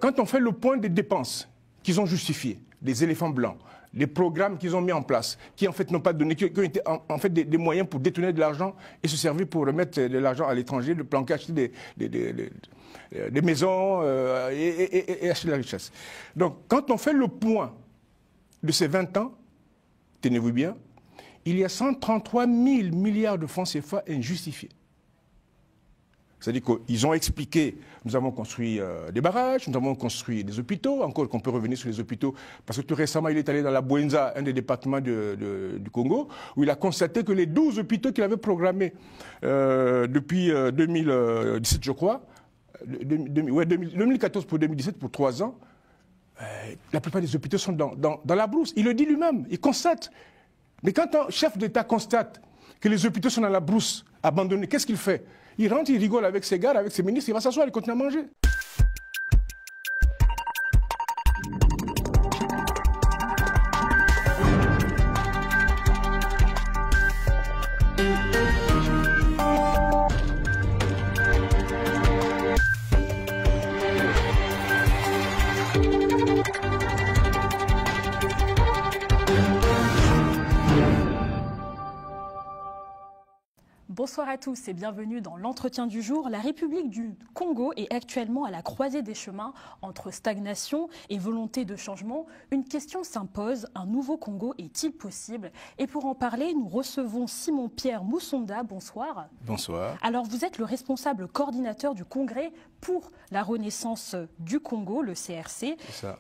quand on fait le point des dépenses qu'ils ont justifiées, des éléphants blancs, les programmes qu'ils ont mis en place, qui en fait n'ont pas donné, qui ont été en fait des moyens pour détourner de l'argent et se servir pour remettre de l'argent à l'étranger, de planquer, acheter des maisons et acheter de la richesse. Donc quand on fait le point de ces 20 ans, tenez-vous bien, il y a 133 000 milliards de francs CFA injustifiés. C'est-à-dire qu'ils ont expliqué, nous avons construit des barrages, nous avons construit des hôpitaux, encore qu'on peut revenir sur les hôpitaux, parce que tout récemment, il est allé dans la Bouenza, un des départements du Congo, où il a constaté que les 12 hôpitaux qu'il avait programmés depuis 2017, je crois, 2014 pour 2017, pour 3 ans, la plupart des hôpitaux sont dans la brousse. Il le dit lui-même, il constate. Mais quand un chef d'État constate que les hôpitaux sont dans la brousse, abandonnés, qu'est-ce qu'il fait? Il rentre, il rigole avec ses gars, avec ses ministres, il va s'asseoir, il continue à manger. Bonsoir à tous et bienvenue dans l'entretien du jour. La République du Congo est actuellement à la croisée des chemins entre stagnation et volonté de changement. Une question s'impose, un nouveau Congo est-il possible? Et pour en parler, nous recevons Simon-Pierre Moussonda. Bonsoir. Bonsoir. Alors vous êtes le responsable coordinateur du Congrès pour la Renaissance du Congo, le CRC.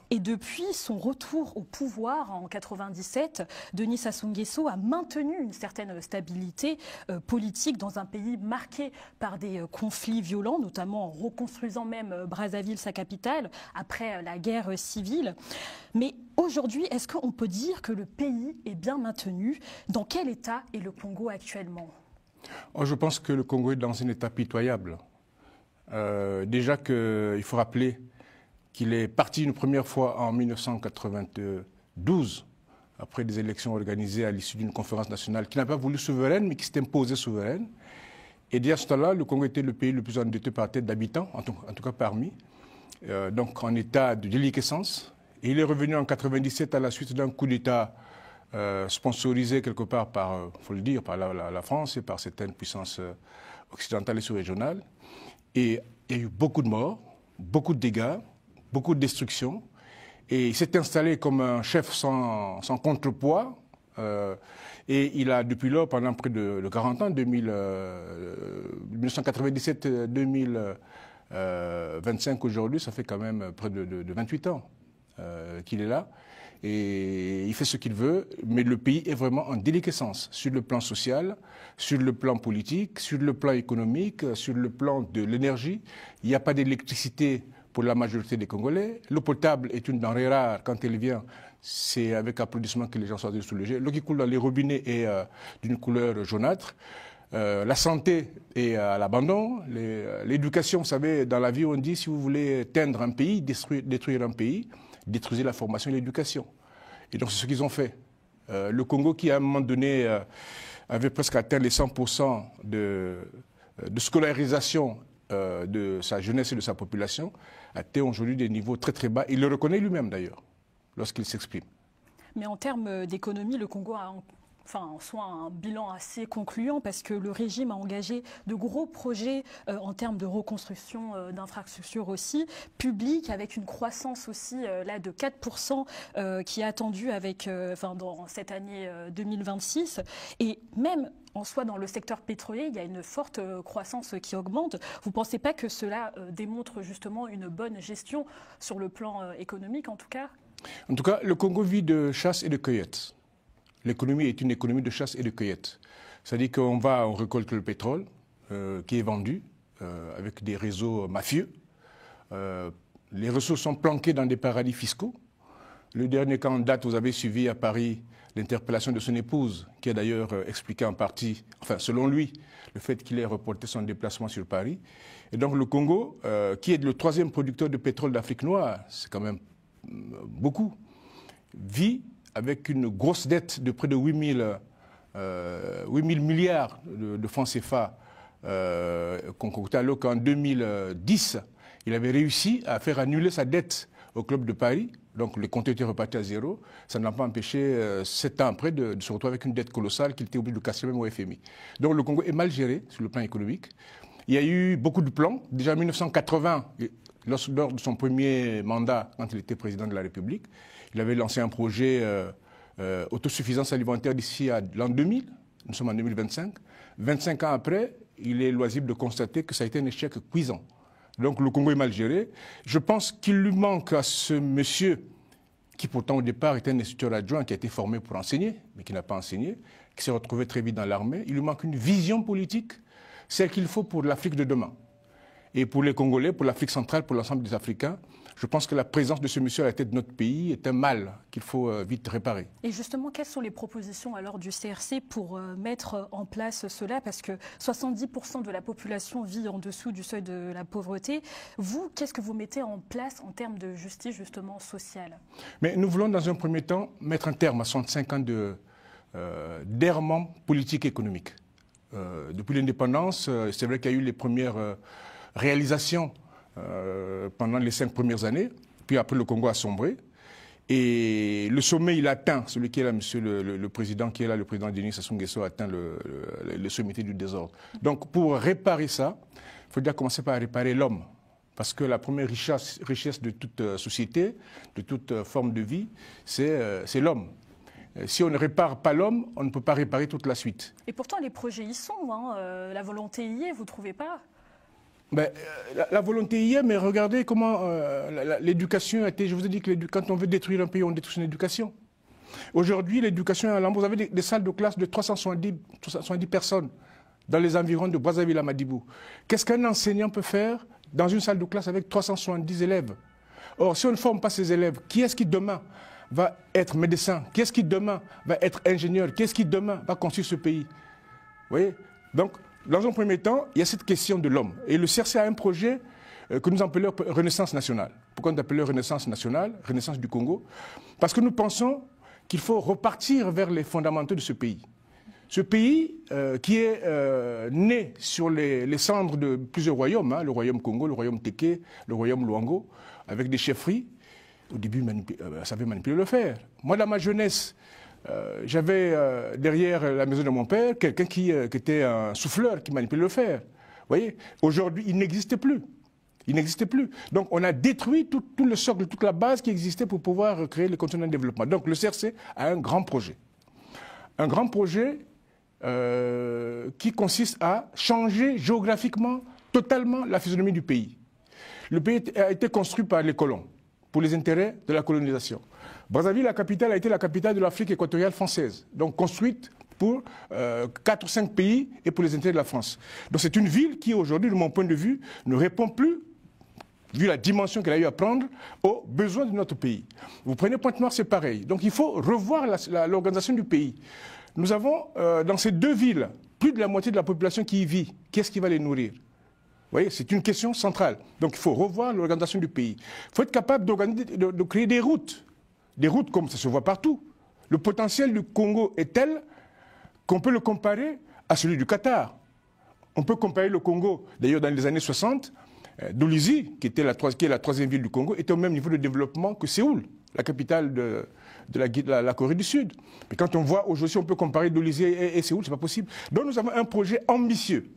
Et depuis son retour au pouvoir en 1997, Denis Sassou Nguesso a maintenu une certaine stabilité politique dans un pays marqué par des conflits violents, notamment en reconstruisant même Brazzaville, sa capitale, après la guerre civile. Mais aujourd'hui, est-ce qu'on peut dire que le pays est bien maintenu? Dans quel état est le Congo actuellement? Je pense que le Congo est dans un état pitoyable. Déjà qu'il faut rappeler qu'il est parti une première fois en 1992, après des élections organisées à l'issue d'une conférence nationale qui n'a pas voulu souveraine, mais qui s'est imposée souveraine. Et dès ce temps-là, le Congo était le pays le plus endetté par tête d'habitants, en tout cas parmi, donc en état de déliquescence. Et il est revenu en 1997 à la suite d'un coup d'État sponsorisé quelque part par, faut le dire, par la France et par certaines puissances occidentales et sous-régionales. Et il y a eu beaucoup de morts, beaucoup de dégâts, beaucoup de destruction. Et il s'est installé comme un chef sans contrepoids. Et il a, depuis lors, pendant près de 40 ans, 1997-2025 aujourd'hui, ça fait quand même près de 28 ans qu'il est là. Et il fait ce qu'il veut, mais le pays est vraiment en déliquescence sur le plan social, sur le plan politique, sur le plan économique, sur le plan de l'énergie. Il n'y a pas d'électricité pour la majorité des Congolais. L'eau potable est une denrée rare. Quand elle vient, c'est avec applaudissements que les gens sont soulagés. L'eau qui coule dans les robinets est d'une couleur jaunâtre. La santé est à l'abandon. L'éducation, vous savez, dans la vie, on dit si vous voulez éteindre un pays, détruire un pays, détruisez la formation et l'éducation. Et donc c'est ce qu'ils ont fait. Le Congo, qui à un moment donné avait presque atteint les 100% de scolarisation de sa jeunesse et de sa population, atteint aujourd'hui des niveaux très très bas. Il le reconnaît lui-même d'ailleurs, lorsqu'il s'exprime. Mais en termes d'économie, le Congo a en soi un bilan assez concluant parce que le régime a engagé de gros projets en termes de reconstruction d'infrastructures aussi, publiques, avec une croissance aussi là de 4% qui est attendue dans cette année 2026. Et même en soi, dans le secteur pétrolier, il y a une forte croissance qui augmente. Vous ne pensez pas que cela démontre justement une bonne gestion sur le plan économique en tout cas? En tout cas, le Congo vit de chasse et de cueillette. L'économie est une économie de chasse et de cueillette. C'est-à-dire qu'on récolte le pétrole qui est vendu avec des réseaux mafieux. Les ressources sont planquées dans des paradis fiscaux. Le dernier cas en date, vous avez suivi à Paris l'interpellation de son épouse, qui a d'ailleurs expliqué en partie, enfin selon lui, le fait qu'il ait reporté son déplacement sur Paris. Et donc le Congo, qui est le 3e producteur de pétrole d'Afrique noire, c'est quand même beaucoup, vit avec une grosse dette de près de 8 000 milliards de francs CFA concoctés, alors qu'en 2010, Il avait réussi à faire annuler sa dette au Club de Paris. Donc les comptes étaient repartis à zéro. Ça n'a pas empêché, 7 ans après, de se retrouver avec une dette colossale qu'il était obligé de casser même au FMI. Donc le Congo est mal géré sur le plan économique. Il y a eu beaucoup de plans. Déjà en 1980, lors de son premier mandat, quand il était président de la République, il avait lancé un projet autosuffisance alimentaire d'ici à l'an 2000. Nous sommes en 2025. 25 ans après, il est loisible de constater que ça a été un échec cuisant. Donc le Congo est mal géré. Je pense qu'il lui manque à ce monsieur, qui pourtant au départ était un instituteur adjoint, qui a été formé pour enseigner, mais qui n'a pas enseigné, qui s'est retrouvé très vite dans l'armée. Il lui manque une vision politique, celle qu'il faut pour l'Afrique de demain. Et pour les Congolais, pour l'Afrique centrale, pour l'ensemble des Africains, je pense que la présence de ce monsieur à la tête de notre pays est un mal qu'il faut vite réparer. Et justement, quelles sont les propositions alors du CRC pour mettre en place cela? Parce que 70% de la population vit en dessous du seuil de la pauvreté. Vous, qu'est-ce que vous mettez en place en termes de justice justement sociale? Mais nous voulons dans un premier temps mettre un terme à 65 ans d'errement politique et économique. Depuis l'indépendance, c'est vrai qu'il y a eu les premières réalisations pendant les 5 premières années, puis après le Congo a sombré. Et le sommet, il atteint, celui qui est là, monsieur le président, qui est là, le président Denis Sassou Nguesso, atteint le sommet du désordre. Donc pour réparer ça, il faut déjà commencer par réparer l'homme. Parce que la première richesse de toute société, de toute forme de vie, c'est l'homme. Si on ne répare pas l'homme, on ne peut pas réparer toute la suite. Et pourtant, les projets y sont, hein. La volonté y est, vous ne trouvez pas? Ben, la volonté y est, mais regardez comment l'éducation a été... Je vous ai dit que quand on veut détruire un pays, on détruit son éducation. Aujourd'hui, l'éducation est à l'emploi. Vous avez des salles de classe de 370 personnes dans les environs de Brazzaville à Madibou. Qu'est-ce qu'un enseignant peut faire dans une salle de classe avec 370 élèves? Or, si on ne forme pas ces élèves, qui est-ce qui demain va être médecin? Qui est-ce qui demain va être ingénieur? Qui est-ce qui demain va construire ce pays? Vous voyez? Donc, dans un premier temps, il y a cette question de l'homme. Et le CRC a un projet que nous appelons Renaissance nationale. Pourquoi nous appelons Renaissance nationale, Renaissance du Congo? Parce que nous pensons qu'il faut repartir vers les fondamentaux de ce pays. Ce pays qui est né sur les cendres de plusieurs royaumes, hein, le royaume Congo, le royaume Téké, le royaume Luango, avec des chefferies. Au début, ça savait manipuler le fer. Moi, dans ma jeunesse, j'avais derrière la maison de mon père quelqu'un qui était un souffleur qui manipulait le fer. Vous voyez, aujourd'hui, il n'existait plus. Il n'existait plus. Donc, on a détruit tout le socle, toute la base qui existait pour pouvoir créer les conditions de développement. Donc, le CRC a un grand projet. Un grand projet qui consiste à changer géographiquement, totalement la physionomie du pays. Le pays a été construit par les colons pour les intérêts de la colonisation. Brazzaville, la capitale, a été la capitale de l'Afrique équatoriale française, donc construite pour 4 ou 5 pays et pour les intérêts de la France. Donc c'est une ville qui, aujourd'hui, de mon point de vue, ne répond plus, vu la dimension qu'elle a eu à prendre, aux besoins de notre pays. Vous prenez Pointe-Noire, c'est pareil. Donc il faut revoir l'organisation du pays. Nous avons, dans ces 2 villes, plus de la moitié de la population qui y vit. Qu'est-ce qui va les nourrir? Vous voyez, c'est une question centrale. Donc il faut revoir l'organisation du pays. Il faut être capable de créer des routes. Des routes comme ça se voit partout. Le potentiel du Congo est tel qu'on peut le comparer à celui du Qatar. On peut comparer le Congo, d'ailleurs dans les années 60, Dolisie, qui est la 3e ville du Congo, était au même niveau de développement que Séoul, la capitale de la Corée du Sud. Mais quand on voit aujourd'hui, on peut comparer Dolisie et Séoul, ce n'est pas possible. Donc nous avons un projet ambitieux,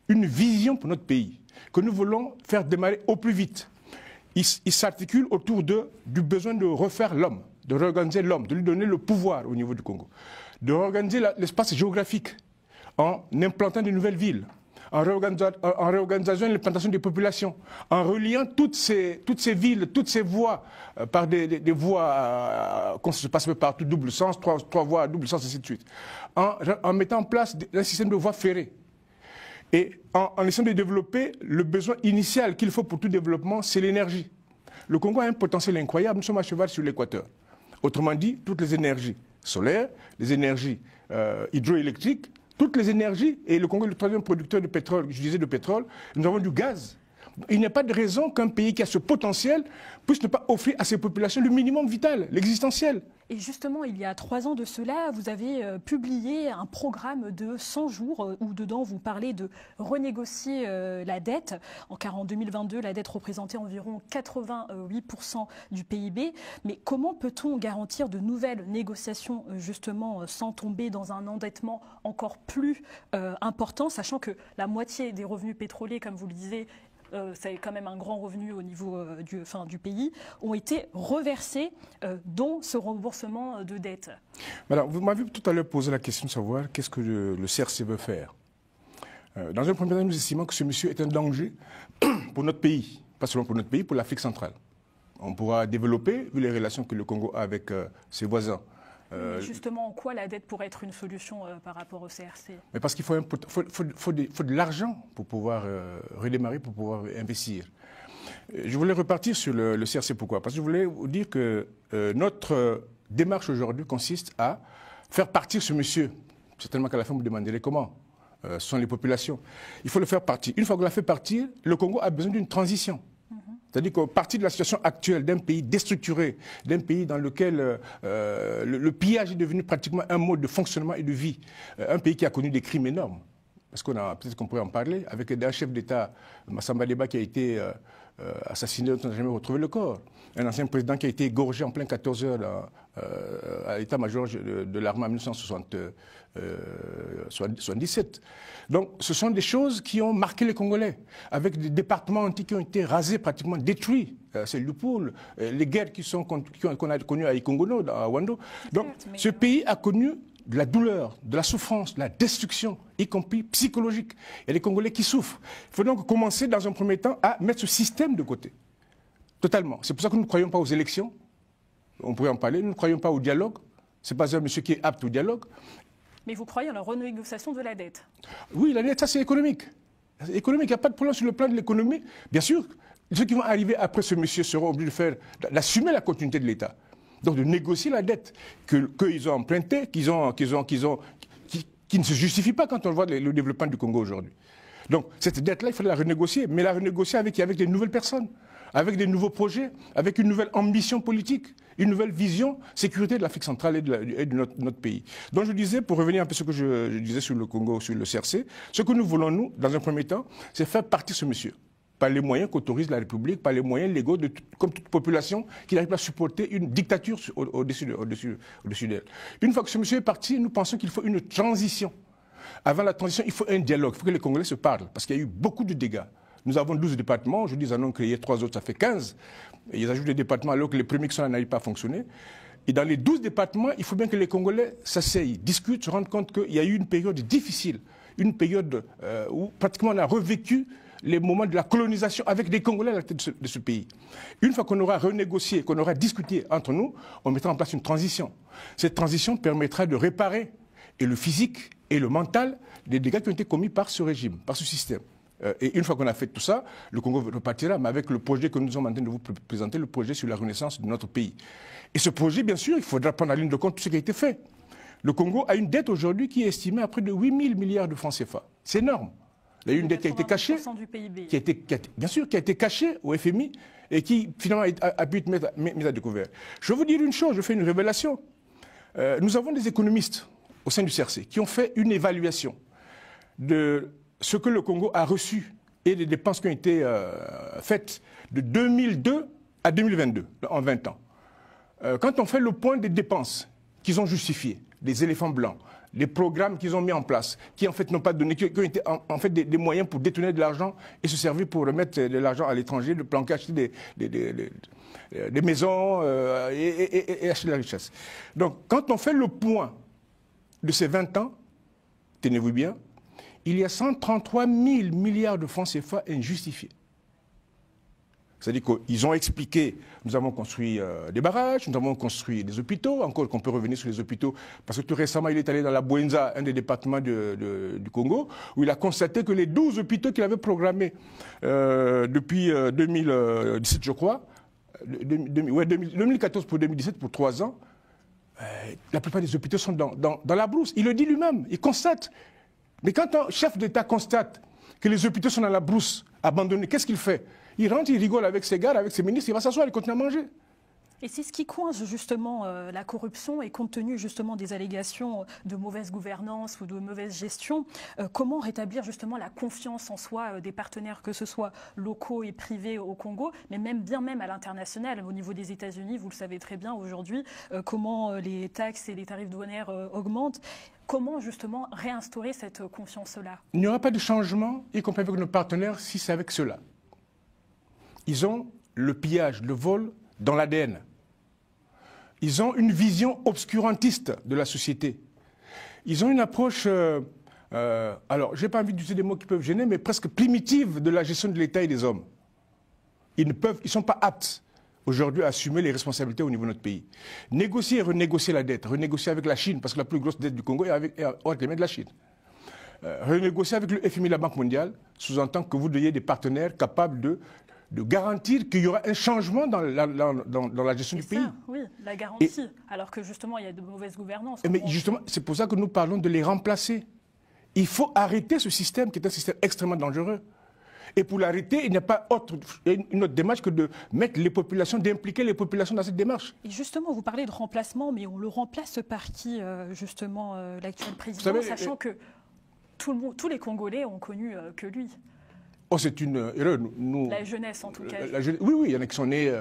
une vision pour notre pays, que nous voulons faire démarrer au plus vite. Il s'articule autour du besoin de refaire l'homme, de réorganiser l'homme, de lui donner le pouvoir au niveau du Congo, de réorganiser l'espace géographique en implantant de nouvelles villes, en réorganisant l'implantation des populations, en reliant toutes ces villes, toutes ces voies par des voies, comme ça se passe partout, double sens, trois voies à double sens, ainsi de suite, en mettant en place un système de voies ferrées. Et en essayant de développer le besoin initial qu'il faut pour tout développement, c'est l'énergie. Le Congo a un potentiel incroyable, nous sommes à cheval sur l'équateur. Autrement dit, toutes les énergies solaires, les énergies hydroélectriques, toutes les énergies, et le Congo est le 3e producteur de pétrole, je disais de pétrole, nous avons du gaz. Il n'y a pas de raison qu'un pays qui a ce potentiel puisse ne pas offrir à ses populations le minimum vital, l'existentiel. Et justement, il y a 3 ans de cela, vous avez publié un programme de 100 jours où dedans vous parlez de renégocier la dette, car en 2022, la dette représentait environ 88% du PIB. Mais comment peut-on garantir de nouvelles négociations justement sans tomber dans un endettement encore plus important, sachant que la moitié des revenus pétroliers, comme vous le disiez, c'est quand même un grand revenu au niveau du pays, ont été reversés dans ce remboursement de dette. Alors, vous m'avez tout à l'heure posé la question de savoir qu'est-ce que le CRC veut faire. Dans un premier temps, nous estimons que ce monsieur est un danger pour notre pays, pas seulement pour notre pays, pour l'Afrique centrale. On pourra développer, vu les relations que le Congo a avec ses voisins. Justement, en quoi la dette pourrait être une solution par rapport au CRC? Mais parce qu'il faut de l'argent pour pouvoir redémarrer, pour pouvoir investir. Je voulais repartir sur le CRC. Pourquoi? Parce que je voulais vous dire que notre démarche aujourd'hui consiste à faire partir ce monsieur. Certainement qu'à la fin, vous me demanderez comment. Ce sont les populations. Il faut le faire partir. Une fois qu'on l'a fait partir, le Congo a besoin d'une transition. C'est-à-dire qu'à partir de la situation actuelle d'un pays déstructuré, d'un pays dans lequel le pillage est devenu pratiquement un mode de fonctionnement et de vie, un pays qui a connu des crimes énormes, parce peut-être qu'on pourrait en parler, avec un chef d'État, Massamba Deba, qui a été assassiné, dont on n'a jamais retrouvé le corps, un ancien président qui a été égorgé en plein 14 heures à l'état-major de l'armée en 1977. Donc ce sont des choses qui ont marqué les Congolais, avec des départements entiers qui ont été rasés, pratiquement détruits. C'est Lupoul, les guerres qu'on a connues à Ikongono, à Wando. Donc ce pays a connu de la douleur, de la souffrance, de la destruction, y compris psychologique. Il y a des Congolais qui souffrent. Il faut donc commencer dans un premier temps à mettre ce système de côté. Totalement. C'est pour ça que nous ne croyons pas aux élections. On pourrait en parler. Nous ne croyons pas au dialogue. Ce n'est pas un monsieur qui est apte au dialogue. Mais vous croyez à la renégociation de la dette? Oui, la dette, ça c'est économique. Économique, il n'y a pas de problème sur le plan de l'économie. Bien sûr, ceux qui vont arriver après ce monsieur seront obligés d'assumer la continuité de l'État. Donc de négocier la dette qu'ils ont empruntée, qui ne se justifie pas quand on voit le développement du Congo aujourd'hui. Donc cette dette-là, il faut la renégocier, mais la renégocier avec des nouvelles personnes, avec des nouveaux projets, avec une nouvelle ambition politique, une nouvelle vision, sécurité de l'Afrique centrale et de notre pays. Donc je disais, pour revenir un peu sur ce que je disais sur le Congo, sur le CRC, ce que nous voulons, nous, dans un premier temps, c'est faire partir ce monsieur. Par les moyens qu'autorise la République, par les moyens légaux, comme toute population qui n'arrive pas à supporter une dictature au-dessus d'elle. Une fois que ce monsieur est parti, nous pensons qu'il faut une transition. Avant la transition, il faut un dialogue, il faut que les Congolais se parlent, parce qu'il y a eu beaucoup de dégâts. Nous avons 12 départements, aujourd'hui ils en ont créé 3 autres, ça fait 15. Et ils ajoutent des départements alors que les premiers qui sont là n'arrivent pas à fonctionner. Et dans les 12 départements, il faut bien que les Congolais s'asseyent, discutent, se rendent compte qu'il y a eu une période difficile, une période où pratiquement on a revécu les moments de la colonisation avec des Congolais à la tête de ce pays. Une fois qu'on aura renégocié, qu'on aura discuté entre nous, on mettra en place une transition. Cette transition permettra de réparer et le physique et le mental des dégâts qui ont été commis par ce régime, par ce système. Et une fois qu'on a fait tout ça, le Congo repartira, mais avec le projet que nous sommes en train de vous présenter, le projet sur la renaissance de notre pays. Et ce projet, bien sûr, il faudra prendre en ligne de compte tout ce qui a été fait. Le Congo a une dette aujourd'hui qui est estimée à près de 8 000 milliards de francs CFA. C'est énorme. Il y a eu une dette qui a été cachée, bien sûr, qui a été cachée au FMI et qui finalement a pu être mise à découvert. Je vais vous dire une chose, je fais une révélation. Nous avons des économistes au sein du CRC qui ont fait une évaluation de ce que le Congo a reçu et des dépenses qui ont été faites de 2002 à 2022, en 20 ans. Quand on fait le point des dépenses qu'ils ont justifiées, des éléphants blancs, les programmes qu'ils ont mis en place, qui en fait n'ont pas donné, qui ont été en fait des moyens pour détourner de l'argent et se servir pour remettre de l'argent à l'étranger, de planquer, acheter des maisons et acheter de la richesse. Donc quand on fait le point de ces 20 ans, tenez-vous bien, il y a 133 000 milliards de francs CFA injustifiés. C'est-à-dire qu'ils ont expliqué, nous avons construit des barrages, nous avons construit des hôpitaux, encore qu'on peut revenir sur les hôpitaux, parce que tout récemment, il est allé dans la Bouenza, un des départements du Congo, où il a constaté que les 12 hôpitaux qu'il avait programmés depuis 2017, je crois, 2014 pour 2017, pour 3 ans, la plupart des hôpitaux sont dans la brousse. Il le dit lui-même, il constate. Mais quand un chef d'État constate que les hôpitaux sont dans la brousse, abandonné. Qu'est-ce qu'il fait? Il rentre, il rigole avec ses gars, avec ses ministres, il va s'asseoir, il continue à manger. Et c'est ce qui coince justement la corruption et compte tenu justement des allégations de mauvaise gouvernance ou de mauvaise gestion, comment rétablir justement la confiance en soi des partenaires, que ce soit locaux et privés au Congo, mais bien même à l'international, au niveau des États-Unis, vous le savez très bien aujourd'hui, comment les taxes et les tarifs douanières augmentent. Comment justement réinstaurer cette confiance-là? Il n'y aura pas de changement, y compris avec nos partenaires, si c'est avec cela. Ils ont le pillage, le vol dans l'ADN. Ils ont une vision obscurantiste de la société. Ils ont une approche, alors je n'ai pas envie d'utiliser des mots qui peuvent gêner, mais presque primitive de la gestion de l'État et des hommes. Ils ne sont pas aptes aujourd'hui à assumer les responsabilités au niveau de notre pays. Négocier et renégocier la dette, renégocier avec la Chine, parce que la plus grosse dette du Congo est entre les mains de la Chine. Renégocier avec le FMI, la Banque mondiale, sous-entend que vous ayez des partenaires capables de garantir qu'il y aura un changement dans la gestion du pays. Oui, la garantie, alors que justement il y a de mauvaises gouvernances. Mais justement, c'est pour ça que nous parlons de les remplacer. Il faut arrêter ce système qui est un système extrêmement dangereux. Et pour l'arrêter, il n'y a pas une autre démarche que de mettre les populations, d'impliquer les populations dans cette démarche. Et justement, vous parlez de remplacement, mais on le remplace par qui, justement, l'actuel président, sachant que tous les Congolais ont connu que lui. Oh, c'est une erreur. La jeunesse, en tout cas. Oui, il y en a qui sont nés,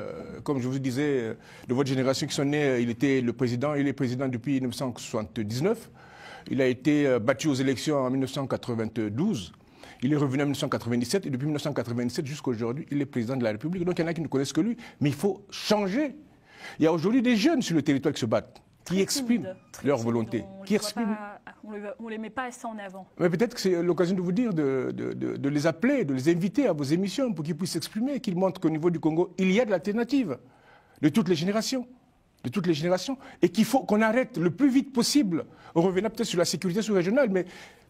comme je vous disais, de votre génération qui sont nés, il était le président, il est président depuis 1979. Il a été battu aux élections en 1992. Il est revenu en 1997 et depuis 1997 jusqu'à aujourd'hui, il est président de la République. Donc il y en a qui ne connaissent que lui. Mais il faut changer. Il y a aujourd'hui des jeunes sur le territoire qui se battent, qui expriment leur volonté, qui expriment. On ne les met pas assez en avant. Mais peut-être que c'est l'occasion de vous dire, de les appeler, de les inviter à vos émissions pour qu'ils puissent s'exprimer, qu'ils montrent qu'au niveau du Congo, il y a de l'alternative de toutes les générations. De toutes les générations. Et qu'il faut qu'on arrête le plus vite possible. On reviendra peut-être sur la sécurité sous-régionale, mais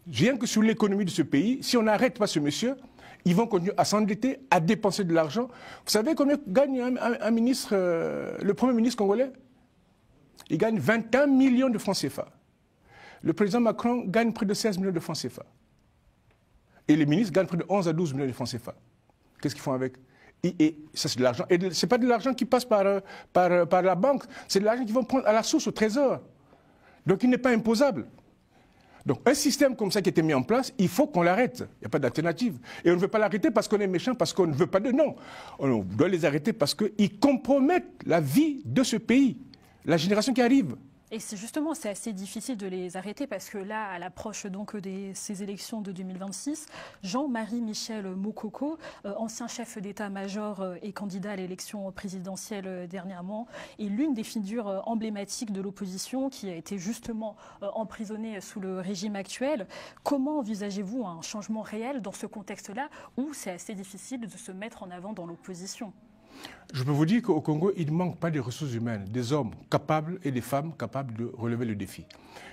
rien que sur l'économie de ce pays, si on n'arrête pas ce monsieur, ils vont continuer à s'endetter, à dépenser de l'argent. Vous savez combien gagne un ministre, le Premier ministre congolais? Il gagne 21 millions de francs CFA. Le président Macron gagne près de 16 millions de francs CFA. Et les ministres gagnent près de 11 à 12 millions de francs CFA. Qu'est-ce qu'ils font avec? Et ça, c'est de l'argent. Et ce n'est pas de l'argent qui passe par la banque, c'est de l'argent qu'ils vont prendre à la source, au trésor. Donc il n'est pas imposable. Donc un système comme ça qui a été mis en place, il faut qu'on l'arrête. Il n'y a pas d'alternative. Et on ne veut pas l'arrêter parce qu'on est méchant, parce qu'on ne veut pas de non. On doit les arrêter parce qu'ils compromettent la vie de ce pays, la génération qui arrive. Et c'est assez difficile de les arrêter parce que là, à l'approche donc de ces élections de 2026, Jean-Marie Michel Mokoko, ancien chef d'état-major et candidat à l'élection présidentielle dernièrement, est l'une des figures emblématiques de l'opposition qui a été justement emprisonnée sous le régime actuel. Comment envisagez-vous un changement réel dans ce contexte-là où c'est assez difficile de se mettre en avant dans l'opposition ? Je peux vous dire qu'au Congo, il ne manque pas de ressources humaines, des hommes capables et des femmes capables de relever le défi.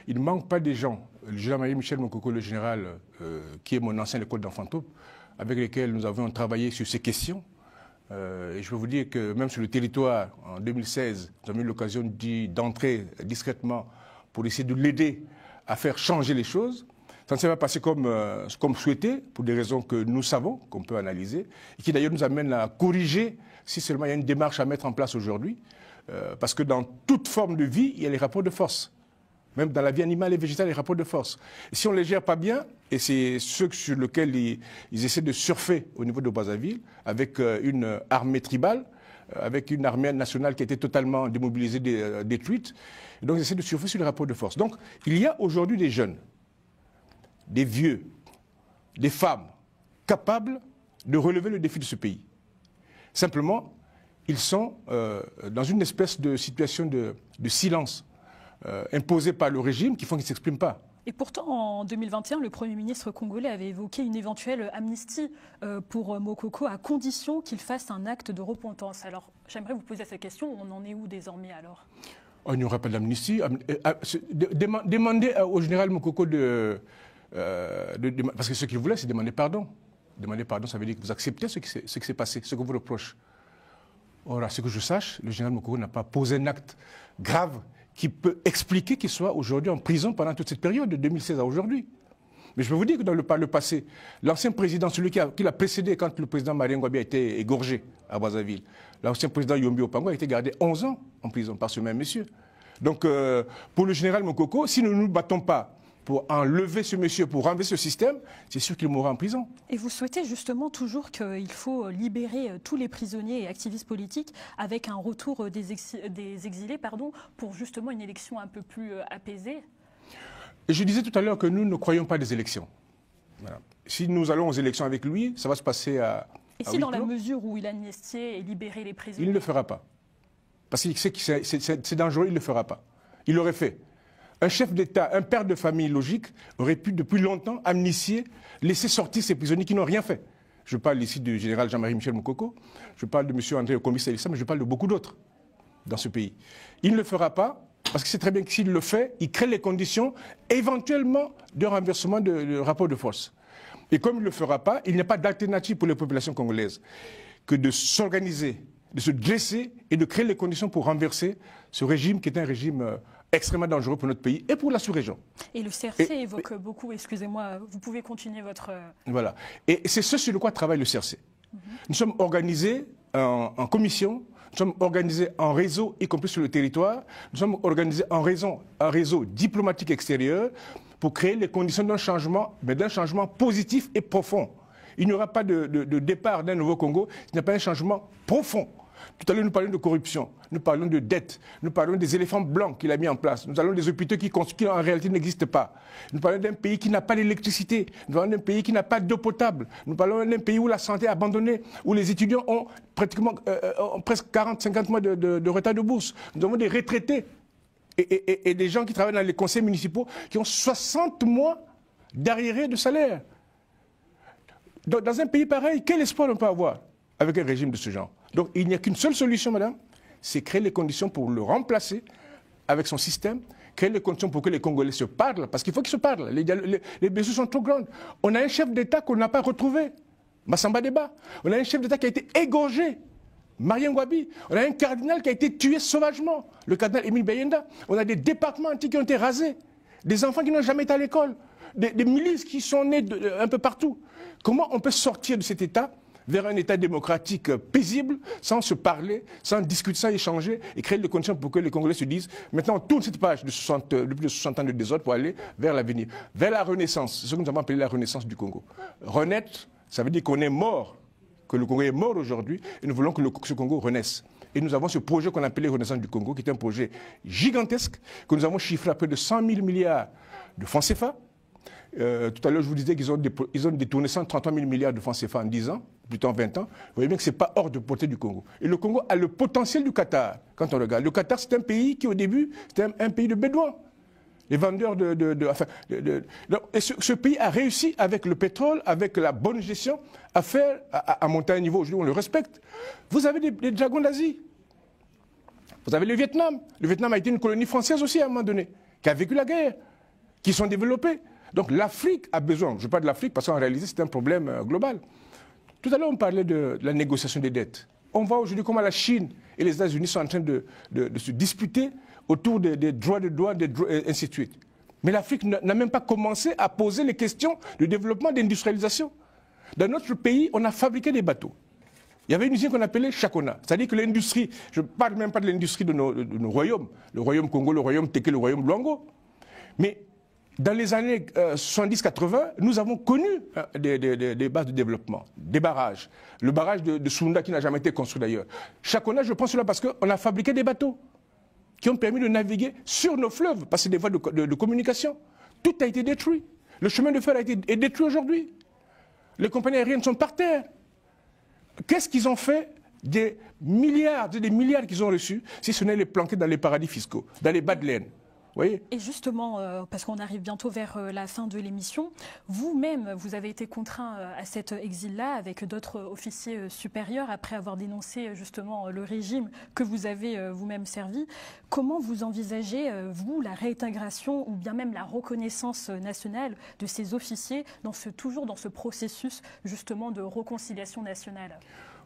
Il ne manque pas des gens. Jean-Marie Michel Mokoko, le général, qui est mon ancien école d'enfant taupe, avec lesquels nous avons travaillé sur ces questions. Et je peux vous dire que même sur le territoire, en 2016, nous avons eu l'occasion d'entrer discrètement pour essayer de l'aider à faire changer les choses. Ça ne s'est pas passé comme souhaité, pour des raisons que nous savons, qu'on peut analyser, et qui d'ailleurs nous amènent à corriger, si seulement il y a une démarche à mettre en place aujourd'hui, parce que dans toute forme de vie, il y a les rapports de force. Même dans la vie animale et végétale, les rapports de force. Et si on ne les gère pas bien, et c'est ceux sur lesquels ils essaient de surfer au niveau de Brazzaville, avec une armée tribale, avec une armée nationale qui a été totalement démobilisée, détruite, et donc ils essaient de surfer sur les rapports de force. Donc il y a aujourd'hui des jeunes, des vieux, des femmes capables de relever le défi de ce pays. Simplement, ils sont dans une espèce de situation de silence imposée par le régime qui font qu'ils ne s'expriment pas. Et pourtant, en 2021, le Premier ministre congolais avait évoqué une éventuelle amnistie pour Mokoko à condition qu'il fasse un acte de repentance. Alors, j'aimerais vous poser cette question, on en est où désormais alors? Il n'y aura pas d'amnistie. Demandez au général Mokoko parce que ce qu'il voulait, c'est demander pardon. Demander pardon, ça veut dire que vous acceptez ce qui s'est passé, ce que vous reproche. Or, à ce que je sache, le général Mokoko n'a pas posé un acte grave qui peut expliquer qu'il soit aujourd'hui en prison pendant toute cette période, de 2016 à aujourd'hui. Mais je peux vous dire que par le passé, l'ancien président, celui qui l'a précédé quand le président Marien Ngouabi a été égorgé à Brazzaville, l'ancien président Yombi Opango a été gardé 11 ans en prison par ce même monsieur. Donc, pour le général Mokoko, si nous ne nous battons pas pour enlever ce monsieur, pour renverser ce système, c'est sûr qu'il mourra en prison. Et vous souhaitez justement toujours qu'il faut libérer tous les prisonniers et activistes politiques avec un retour des exilés pour justement une élection un peu plus apaisée? Et je disais tout à l'heure que nous ne croyons pas des élections. Voilà. Si nous allons aux élections avec lui, ça va se passer à... Et si dans la mesure où il amnistiait et libérait les prisonniers? Il ne le fera pas. Parce qu'il sait que c'est dangereux, il ne le fera pas. Il l'aurait fait. Un chef d'État, un père de famille logique, aurait pu depuis longtemps amnistier, laisser sortir ces prisonniers qui n'ont rien fait. Je parle ici du général Jean-Marie Michel Mokoko, je parle de M. André Okomi Salissa, mais je parle de beaucoup d'autres dans ce pays. Il ne le fera pas, parce que c'est très bien que s'il le fait, il crée les conditions éventuellement de renversement de rapport de force. Et comme il ne le fera pas, il n'y a pas d'alternative pour les populations congolaises que de s'organiser, de se dresser et de créer les conditions pour renverser ce régime qui est un régime extrêmement dangereux pour notre pays et pour la sous-région. Et le CRC évoque beaucoup, excusez-moi, vous pouvez continuer votre... Voilà. Et c'est ce sur quoi travaille le CRC. Nous sommes organisés en commission, nous sommes organisés en réseau, y compris sur le territoire, nous sommes organisés en réseau diplomatique extérieur pour créer les conditions d'un changement, mais d'un changement positif et profond. Il n'y aura pas de départ d'un nouveau Congo, il n'y a pas un changement profond. Tout à l'heure, nous parlions de corruption, nous parlons de dette, nous parlons des éléphants blancs qu'il a mis en place, nous parlons des hôpitaux qui en réalité n'existent pas. Nous parlons d'un pays qui n'a pas d'électricité, nous parlons d'un pays qui n'a pas d'eau potable, nous parlons d'un pays où la santé est abandonnée, où les étudiants ont pratiquement presque 40-50 mois de retard de bourse. Nous avons des retraités et des gens qui travaillent dans les conseils municipaux qui ont 60 mois d'arriérés de salaire. Dans un pays pareil, quel espoir on peut avoir avec un régime de ce genre? Donc il n'y a qu'une seule solution, madame, c'est créer les conditions pour le remplacer avec son système, créer les conditions pour que les Congolais se parlent, parce qu'il faut qu'ils se parlent. Les blessures sont trop grandes. On a un chef d'État qu'on n'a pas retrouvé, Massamba Deba. On a un chef d'État qui a été égorgé, Marien Ngouabi. On a un cardinal qui a été tué sauvagement, le cardinal Émile Bayenda. On a des départements antiques qui ont été rasés, des enfants qui n'ont jamais été à l'école, des milices qui sont nées un peu partout. Comment on peut sortir de cet État vers un État démocratique paisible, sans se parler, sans discuter, sans échanger, et créer les conditions pour que les Congolais se disent, maintenant on tourne cette page de plus de 60 ans de désordre pour aller vers l'avenir, vers la renaissance, c'est ce que nous avons appelé la renaissance du Congo. Renaître, ça veut dire qu'on est mort, que le Congo est mort aujourd'hui, et nous voulons que ce Congo renaisse. Et nous avons ce projet qu'on appelait Renaissance du Congo, qui est un projet gigantesque, que nous avons chiffré à près de 100 000 milliards de francs CFA. Tout à l'heure, je vous disais qu'ils ont détourné 133 000 milliards de francs CFA en 10 ans, plutôt en 20 ans. Vous voyez bien que ce n'est pas hors de portée du Congo. Et le Congo a le potentiel du Qatar, quand on regarde. Le Qatar, c'est un pays qui, au début, c'était un pays de bédouins. Les vendeurs et ce pays a réussi, avec le pétrole, avec la bonne gestion, à monter à un niveau, aujourd'hui, on le respecte. Vous avez des dragons d'Asie. Vous avez le Vietnam. Le Vietnam a été une colonie française aussi, à un moment donné, qui a vécu la guerre, qui sont développés. Donc l'Afrique a besoin, je parle de l'Afrique parce qu'en réalité c'est un problème global. Tout à l'heure on parlait de la négociation des dettes. On voit aujourd'hui comment la Chine et les États-Unis sont en train de se disputer autour des droits de douane, et ainsi de suite. Mais l'Afrique n'a même pas commencé à poser les questions de développement, d'industrialisation. Dans notre pays, on a fabriqué des bateaux. Il y avait une usine qu'on appelait Chakona. C'est-à-dire que l'industrie, je ne parle même pas de l'industrie de nos royaumes, le royaume Congo, le royaume Téké, le royaume Luango. Mais dans les années 70-80, nous avons connu des bases de développement, des barrages. Le barrage de Sunda qui n'a jamais été construit d'ailleurs. Chakona, je pense cela parce qu'on a fabriqué des bateaux qui ont permis de naviguer sur nos fleuves, parce que c'est des voies de communication. Tout a été détruit. Le chemin de fer est détruit aujourd'hui. Les compagnies aériennes sont par terre. Qu'est-ce qu'ils ont fait des milliards qu'ils ont reçus, si ce n'est les planquer dans les paradis fiscaux, dans les bas de laine? Oui. Et justement, parce qu'on arrive bientôt vers la fin de l'émission, vous-même, vous avez été contraint à cet exil-là avec d'autres officiers supérieurs après avoir dénoncé justement le régime que vous avez vous-même servi. Comment vous envisagez, vous, la réintégration ou bien même la reconnaissance nationale de ces officiers toujours dans ce processus justement de réconciliation nationale?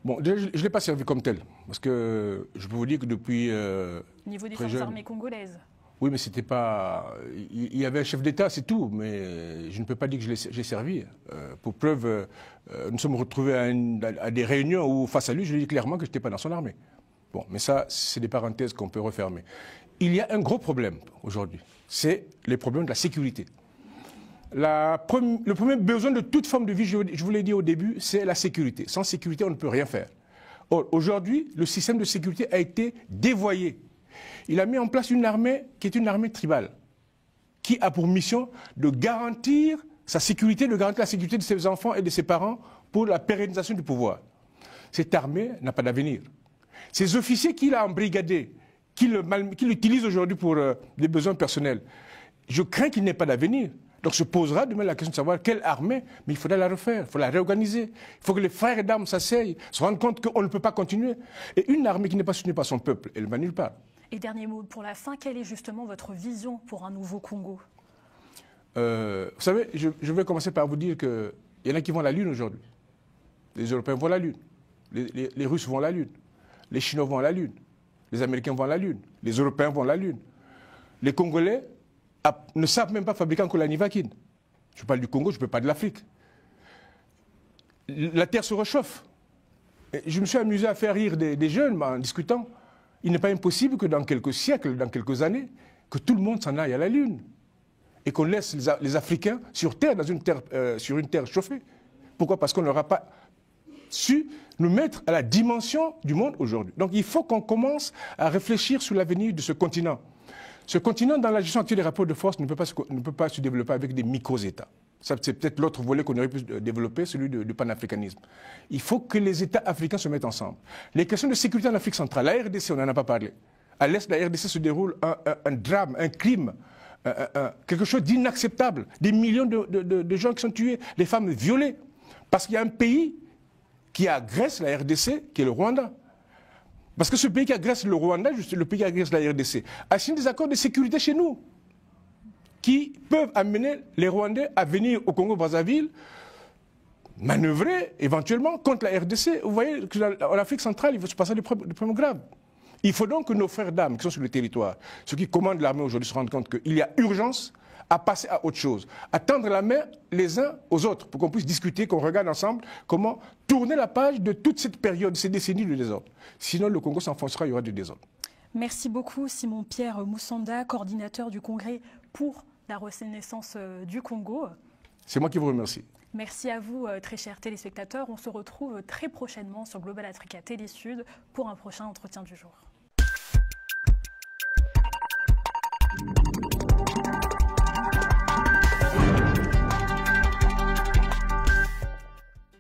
Bon, déjà, je ne l'ai pas servi comme tel, parce que je peux vous dire que depuis... Au niveau des forces armées congolaises. Oui, mais c'était pas. Il y avait un chef d'État, c'est tout. Mais je ne peux pas dire que j'ai servi. Pour preuve, nous sommes retrouvés à des réunions où, face à lui, je lui ai dit clairement que je n'étais pas dans son armée. Bon, mais ça, c'est des parenthèses qu'on peut refermer. Il y a un gros problème aujourd'hui. C'est les problèmes de la sécurité. Le premier besoin de toute forme de vie, je vous l'ai dit au début, c'est la sécurité. Sans sécurité, on ne peut rien faire. Or, aujourd'hui, le système de sécurité a été dévoyé. Il a mis en place une armée qui est une armée tribale, qui a pour mission de garantir sa sécurité, de garantir la sécurité de ses enfants et de ses parents pour la pérennisation du pouvoir. Cette armée n'a pas d'avenir. Ces officiers qu'il a embrigadés, qu'il utilise aujourd'hui pour des besoins personnels, je crains qu'il n'ait pas d'avenir. Donc se posera demain la question de savoir quelle armée, mais il faudra la refaire, il faut la réorganiser. Il faut que les frères d'armes s'asseyent, se rendent compte qu'on ne peut pas continuer. Et une armée qui n'est pas soutenue par son peuple, elle ne va nulle part. Et dernier mot pour la fin, quelle est justement votre vision pour un nouveau Congo? Vous savez, je vais commencer par vous dire qu'il y en a qui vont à la Lune aujourd'hui. Les Européens vont à la Lune, les Russes vont à la Lune, les Chinois vont à la Lune, les Américains vont à la Lune, les Européens vont à la Lune. Les Congolais ne savent même pas fabriquer encore la nivaquine. Je parle du Congo, je ne parle pas de l'Afrique. La terre se réchauffe. Et je me suis amusé à faire rire des jeunes en discutant. Il n'est pas impossible que dans quelques siècles, dans quelques années, que tout le monde s'en aille à la Lune. Et qu'on laisse les Africains sur Terre, sur une terre chauffée. Pourquoi? Parce qu'on n'aura pas su nous mettre à la dimension du monde aujourd'hui. Donc il faut qu'on commence à réfléchir sur l'avenir de ce continent. Ce continent, dans la gestion actuelle des rapports de force, ne peut pas se développer avec des micro-États. C'est peut-être l'autre volet qu'on aurait pu développer, celui du panafricanisme. Il faut que les États africains se mettent ensemble. Les questions de sécurité en Afrique centrale, la RDC, on n'en a pas parlé. À l'est de la RDC se déroule un drame, un crime, quelque chose d'inacceptable. Des millions de gens qui sont tués, des femmes violées. Parce qu'il y a un pays qui agresse la RDC, qui est le Rwanda. Parce que ce pays qui agresse le Rwanda, le pays qui agresse la RDC, a signé des accords de sécurité chez nous, qui peuvent amener les Rwandais à venir au Congo-Brazzaville, manœuvrer éventuellement contre la RDC. Vous voyez qu'en Afrique centrale, il va se passer des problèmes graves. Il faut donc que nos frères d'armes qui sont sur le territoire, ceux qui commandent l'armée aujourd'hui, se rendent compte qu'il y a urgence à passer à autre chose, à tendre la main les uns aux autres pour qu'on puisse discuter, qu'on regarde ensemble comment tourner la page de toute cette période, de ces décennies de désordre. Sinon, le Congo s'enfoncera, il y aura du désordre. Merci beaucoup, Simon-Pierre Moussanda, coordinateur du Congrès pour la renaissance du Congo. C'est moi qui vous remercie. Merci à vous, très chers téléspectateurs. On se retrouve très prochainement sur Global Africa Télé Sud pour un prochain entretien du jour.